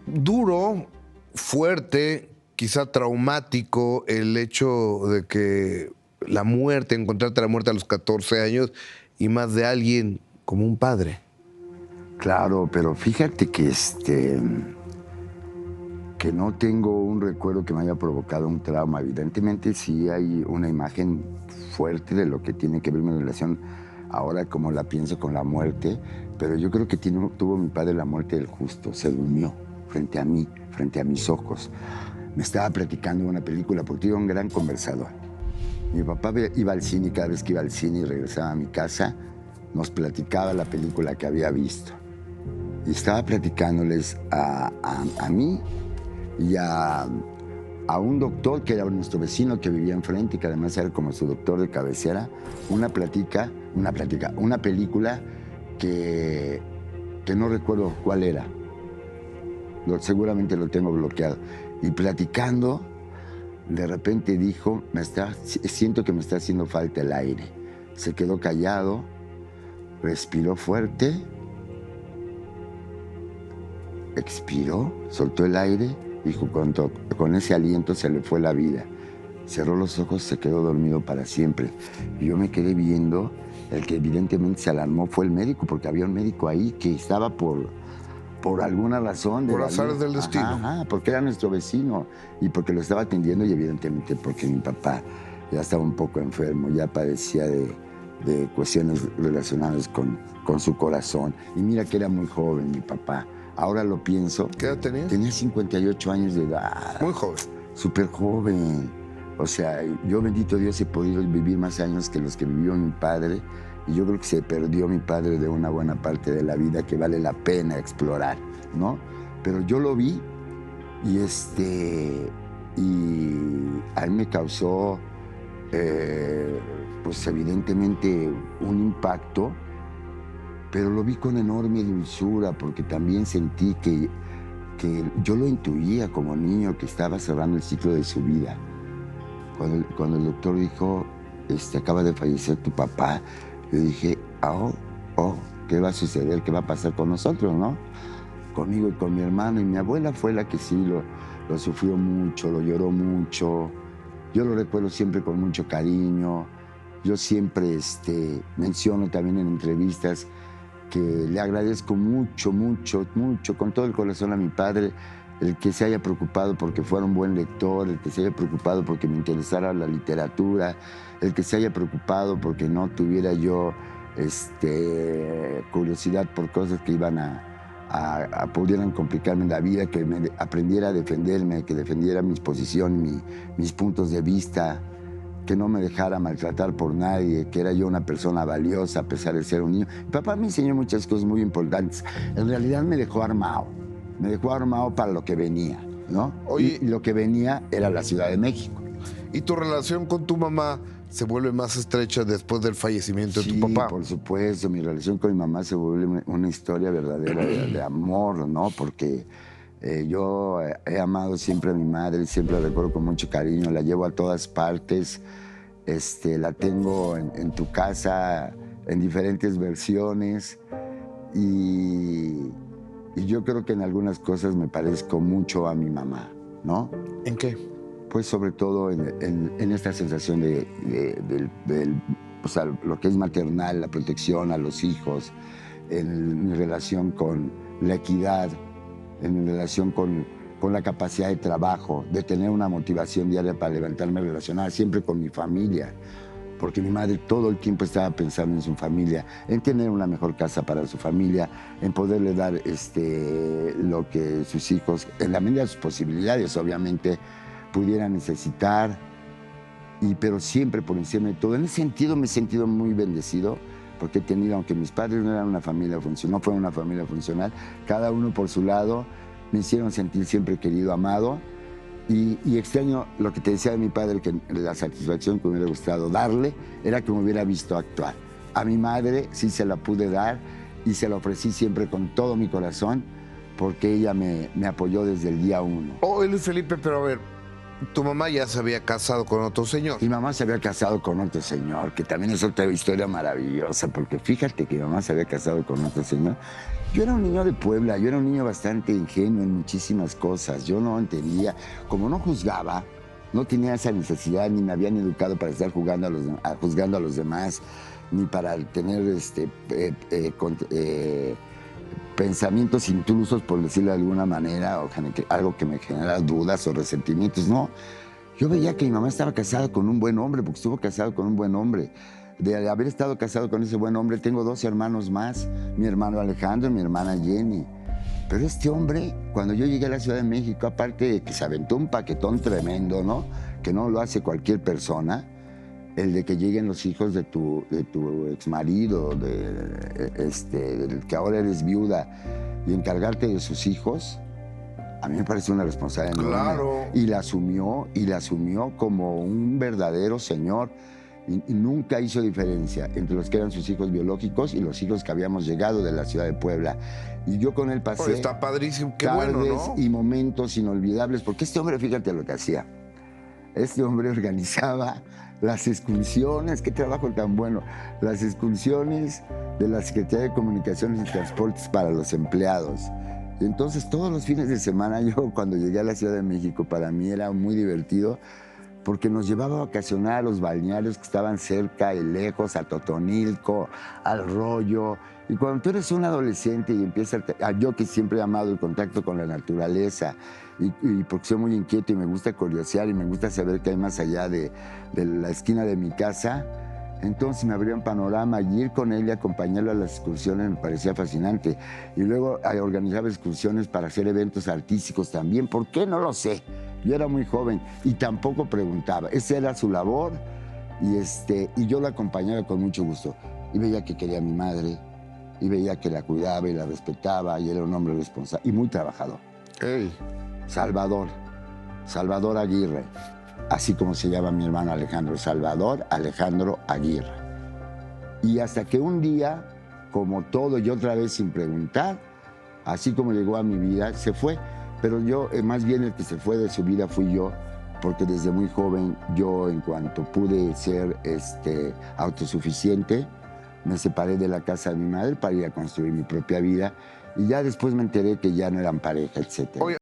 duro, fuerte, quizá traumático el hecho de que la muerte, encontrarte la muerte a los 14 años y más de alguien como un padre. Claro, pero fíjate que no tengo un recuerdo que me haya provocado un trauma. Evidentemente sí hay una imagen fuerte de lo que tiene que ver mi relación ahora como la pienso con la muerte, pero yo creo que tuvo mi padre la muerte del justo, se durmió frente a mí, frente a mis ojos. Me estaba platicando una película porque era un gran conversador. Mi papá iba al cine y cada vez que iba al cine y regresaba a mi casa, nos platicaba la película que había visto. Y estaba platicándoles a mí y a un doctor que era nuestro vecino que vivía enfrente y que además era como su doctor de cabecera, una película que no recuerdo cuál era. Seguramente lo tengo bloqueado. Y platicando, de repente dijo, siento que me está haciendo falta el aire. Se quedó callado, respiró fuerte, expiró, soltó el aire, dijo, con ese aliento se le fue la vida. Cerró los ojos, se quedó dormido para siempre. Y yo me quedé viendo, el que evidentemente se alarmó fue el médico, porque había un médico ahí que estaba por alguna razón. Por azares del destino. Ajá, porque era nuestro vecino y porque lo estaba atendiendo y evidentemente porque mi papá ya estaba un poco enfermo, ya padecía de cuestiones relacionadas con su corazón. Y mira que era muy joven mi papá. Ahora lo pienso. ¿Qué edad tenía? Tenía 58 años de edad. Muy joven. Súper joven. O sea, yo, bendito Dios, he podido vivir más años que los que vivió mi padre. Y yo creo que se perdió mi padre de una buena parte de la vida que vale la pena explorar, ¿no? Pero yo lo vi y a mí me causó, pues evidentemente, un impacto, pero lo vi con enorme dulzura porque también sentí que yo lo intuía como niño que estaba cerrando el ciclo de su vida. Cuando el doctor dijo, acaba de fallecer tu papá, yo dije, ¿qué va a suceder? ¿Qué va a pasar con nosotros, no? Conmigo y con mi hermano. Y mi abuela fue la que sí lo sufrió mucho, lo lloró mucho. Yo lo recuerdo siempre con mucho cariño. Yo siempre menciono también en entrevistas que le agradezco mucho, mucho, mucho, con todo el corazón a mi padre, el que se haya preocupado porque fuera un buen lector, el que se haya preocupado porque me interesara la literatura, el que se haya preocupado porque no tuviera yo curiosidad por cosas que iban pudieran complicarme la vida, que me aprendiera a defenderme, que defendiera mis posiciones, mis puntos de vista, que no me dejara maltratar por nadie, que era yo una persona valiosa a pesar de ser un niño. Mi papá me enseñó muchas cosas muy importantes. En realidad me dejó armado para lo que venía, ¿no? Oye, y lo que venía era la Ciudad de México. ¿Y tu relación con tu mamá se vuelve más estrecha después del fallecimiento de tu papá? Sí, por supuesto, mi relación con mi mamá se vuelve una historia verdadera de amor, ¿no? Porque yo he amado siempre a mi madre, siempre la recuerdo con mucho cariño, la llevo a todas partes, la tengo en tu casa en diferentes versiones y yo creo que en algunas cosas me parezco mucho a mi mamá, ¿no? ¿En qué? Pues sobre todo en esta sensación o sea, lo que es maternal, la protección a los hijos, en mi relación con la equidad, en mi relación con la capacidad de trabajo, de tener una motivación diaria para levantarme, relacionar siempre con mi familia, porque mi madre todo el tiempo estaba pensando en su familia, en tener una mejor casa para su familia, en poderle dar lo que sus hijos, en la medida de sus posibilidades, obviamente, pudieran necesitar, pero siempre por encima de todo. En ese sentido me he sentido muy bendecido, porque he tenido, aunque mis padres no eran una familia funcional, no fueron una familia funcional, cada uno por su lado, me hicieron sentir siempre querido, amado, y extraño lo que te decía de mi padre, que la satisfacción que me hubiera gustado darle era que me hubiera visto actuar. A mi madre sí se la pude dar y se la ofrecí siempre con todo mi corazón, porque ella me apoyó desde el día 1. Luis Felipe, pero a ver, tu mamá ya se había casado con otro señor. Mi mamá se había casado con otro señor, que también es otra historia maravillosa, porque fíjate que mi mamá se había casado con otro señor Yo era un niño de Puebla, yo era un niño bastante ingenuo en muchísimas cosas. Yo no entendía, como no juzgaba, no tenía esa necesidad, ni me habían educado para estar juzgando a los demás, ni para tener pensamientos intrusos, por decirlo de alguna manera, o algo que me genera dudas o resentimientos. No, yo veía que mi mamá estaba casada con un buen hombre, porque estuvo casado con un buen hombre. De haber estado casado con ese buen hombre, tengo 2 hermanos más, mi hermano Alejandro y mi hermana Jenny. Pero este hombre, cuando yo llegué a la Ciudad de México, aparte de que se aventó un paquetón tremendo, ¿no? Que no lo hace cualquier persona, el de que lleguen los hijos de tu exmarido, del que ahora eres viuda, y encargarte de sus hijos, a mí me parece una responsabilidad enorme. Claro. Y la asumió como un verdadero señor. Y nunca hizo diferencia entre los que eran sus hijos biológicos y los hijos que habíamos llegado de la ciudad de Puebla. Y yo con él pasé Está padrísimo, qué bueno, tardes ¿no? y momentos inolvidables, porque este hombre, fíjate lo que hacía. Este hombre organizaba las excursiones, qué trabajo tan bueno, las excursiones de la Secretaría de Comunicaciones y Transportes para los empleados. Y entonces todos los fines de semana, yo cuando llegué a la Ciudad de México, para mí era muy divertido, porque nos llevaba a vacacionar a los balnearios que estaban cerca y lejos, a Totonilco, al Rollo. Y cuando tú eres un adolescente y empiezas, yo que siempre he amado el contacto con la naturaleza, y porque soy muy inquieto y me gusta curiosear y me gusta saber qué hay más allá de la esquina de mi casa, entonces me abría un panorama y ir con él y acompañarlo a las excursiones me parecía fascinante. Y luego organizaba excursiones para hacer eventos artísticos también. ¿Por qué? No lo sé. Yo era muy joven y tampoco preguntaba. Esa era su labor y yo la acompañaba con mucho gusto. Y veía que quería a mi madre, y veía que la cuidaba y la respetaba, y era un hombre responsable y muy trabajador. Ey. Salvador Aguirre, así como se llama mi hermano Alejandro, Salvador Alejandro Aguirre. Y hasta que un día, como todo y otra vez sin preguntar, así como llegó a mi vida, se fue. Pero yo, más bien el que se fue de su vida fui yo, porque desde muy joven yo, en cuanto pude ser autosuficiente, me separé de la casa de mi madre para ir a construir mi propia vida, y ya después me enteré que ya no eran pareja, etc.